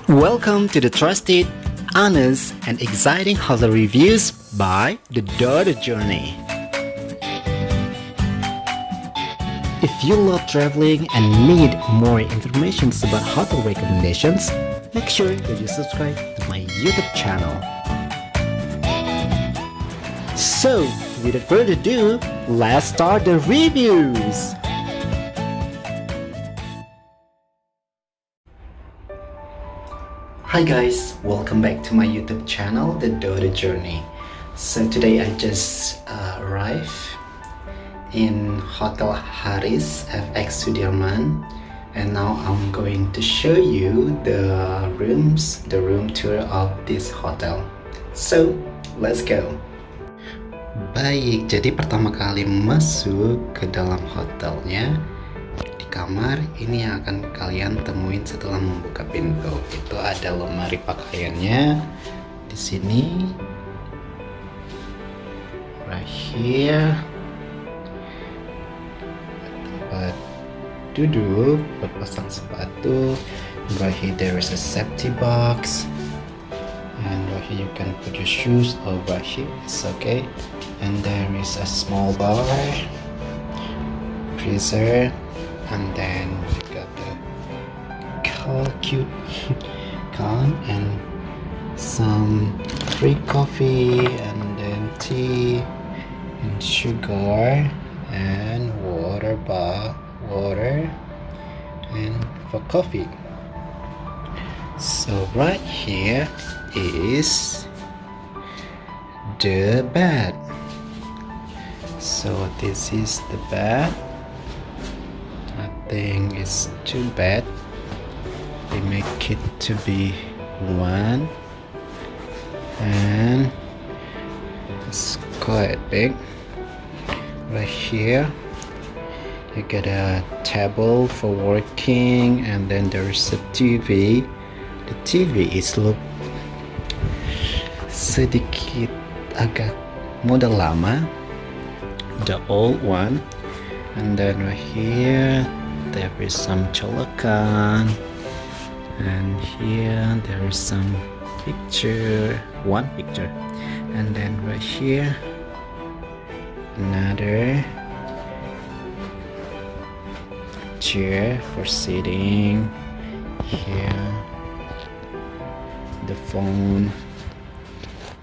Welcome to the trusted, honest, and exciting hotel reviews by The Daughter Journey. If you love traveling and need more information about hotel recommendations, make sure that you subscribe to my YouTube channel. So, without further ado, let's start the reviews! Hi guys, welcome back to my YouTube channel, The Daughter Journey. So today I just arrived in Hotel Haris FX Sudirman, and now I'm going to show you the room tour of this hotel. So let's go. Baik, jadi pertama kali masuk ke dalam hotelnya, di kamar ini yang akan kalian temuin setelah membuka pintu. Itu ada lemari pakaiannya di sini, right here, tempat duduk buat pasang sepatu. Right here there is a safety box, and right here you can put your shoes. Oh, right here it's okay. And there is a small bar, freezer, and then we got the cute can and some free coffee, and then tea and sugar and water and for coffee. So right here is the bed. So this is the bed. I think it's 2 bed. They make it to be 1, and it's quite big. Right here you get a table for working, and then there's a TV. The TV is look sedikit agak model lama, the old one. And then right here there is some colokan, and here there is some one picture, and then right here another chair for sitting. Here the phone.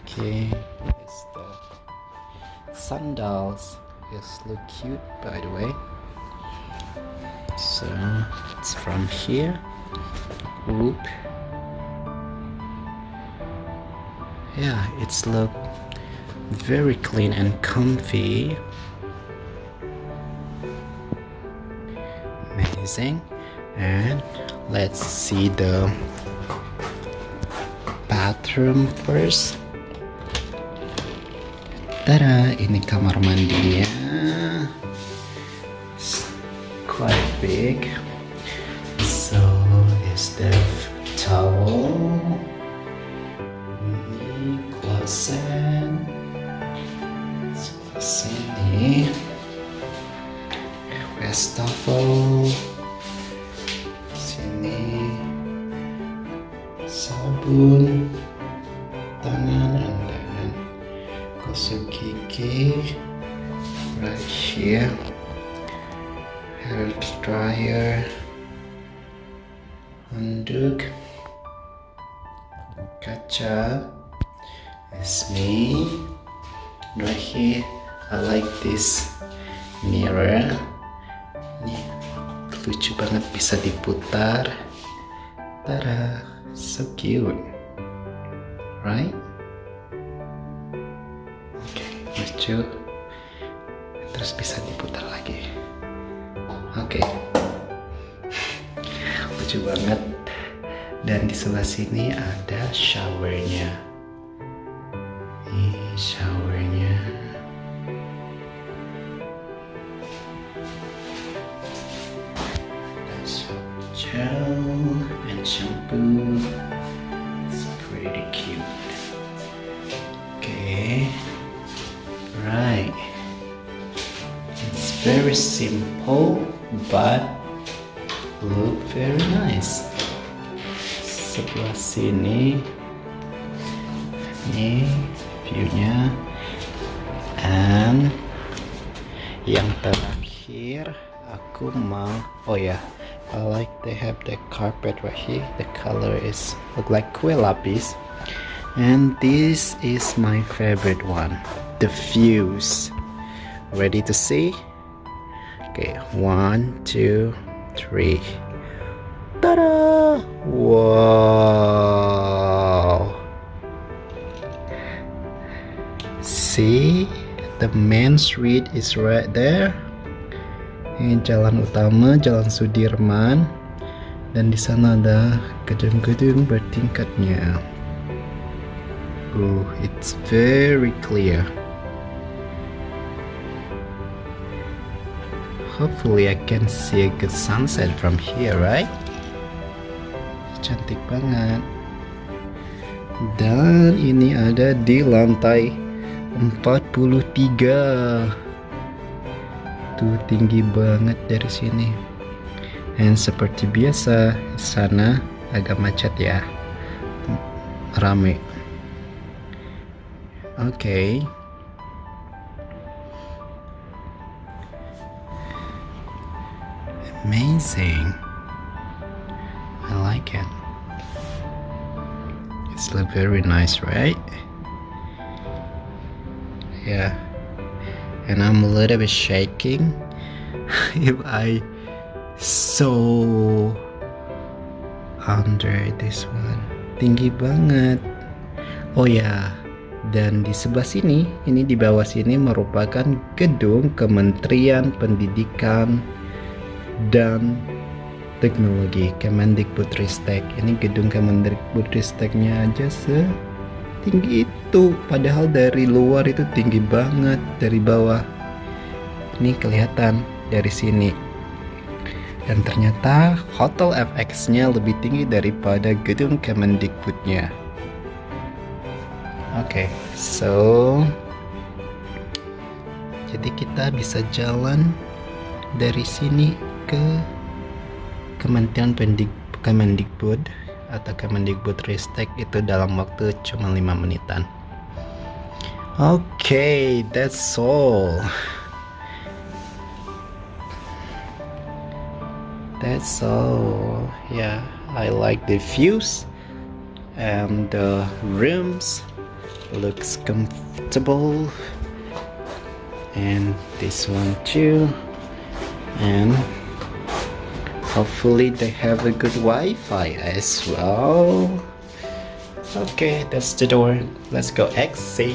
Okay, it's the sandals. It's look cute, by the way. So it's from here. Whoop. Yeah, it's look very clean and comfy. Amazing. And let's see the bathroom first. Tada, ini kamar mandinya. It's quite big. So is the towel, ini closet, sini wastafel, sini sabun tangan, and then gosok gigi. Right here hair dryer, handuk, kaca, it's me. Right here I like this mirror. Ini lucu banget, bisa diputar. Tada, so cute, right? Okay, lucu, terus bisa diputar lagi. Oke, lucu banget. Dan di sebelah sini ada showernya. Ini showernya. Ada gel and shampoo. It's pretty cute. Okay, right. It's very simple, but look very nice. So sebelah sini. Ini view-nya. And yang terakhir aku mau, oh ya, I like they have the carpet right here. The color is look like kue lapis. And this is my favorite one, the views. Ready to see? Okay, 1, 2, 3. Ta-da! Wow! See? The main street is right there. Ini jalan utama, Jalan Sudirman. Dan di sana ada gedung-gedung bertingkatnya. Oh, it's very clear. Hopefully I can see a good sunset from here, right? Cantik banget. Dan ini ada di lantai 43. Tuh tinggi banget dari sini. Dan seperti biasa, sana agak macet ya. Rame. Okay. Amazing. I like it. It's very nice, right? Yeah. And I'm a little bit shaking if I so under this one. Tinggi banget. Oh ya. Dan di sebelah sini, ini di bawah sini merupakan gedung Kementerian Pendidikan dan Teknologi, Kemendikbudristek. Ini gedung Kemendikbudristeknya aja setinggi itu, padahal dari luar itu tinggi banget dari bawah. Ini kelihatan dari sini. Dan ternyata Hotel FX-nya lebih tinggi daripada gedung Kemendikbudnya. Oke, so jadi kita bisa jalan dari sini ke Kementerian Kemendikbud atau Kemendikbudristek itu dalam waktu cuma 5 menitan. Okay, that's all. That's all. Yeah, I like the views and the rooms looks comfortable, and this one too. And hopefully they have a good Wi-Fi as well. Okay, that's the door. Let's go exit.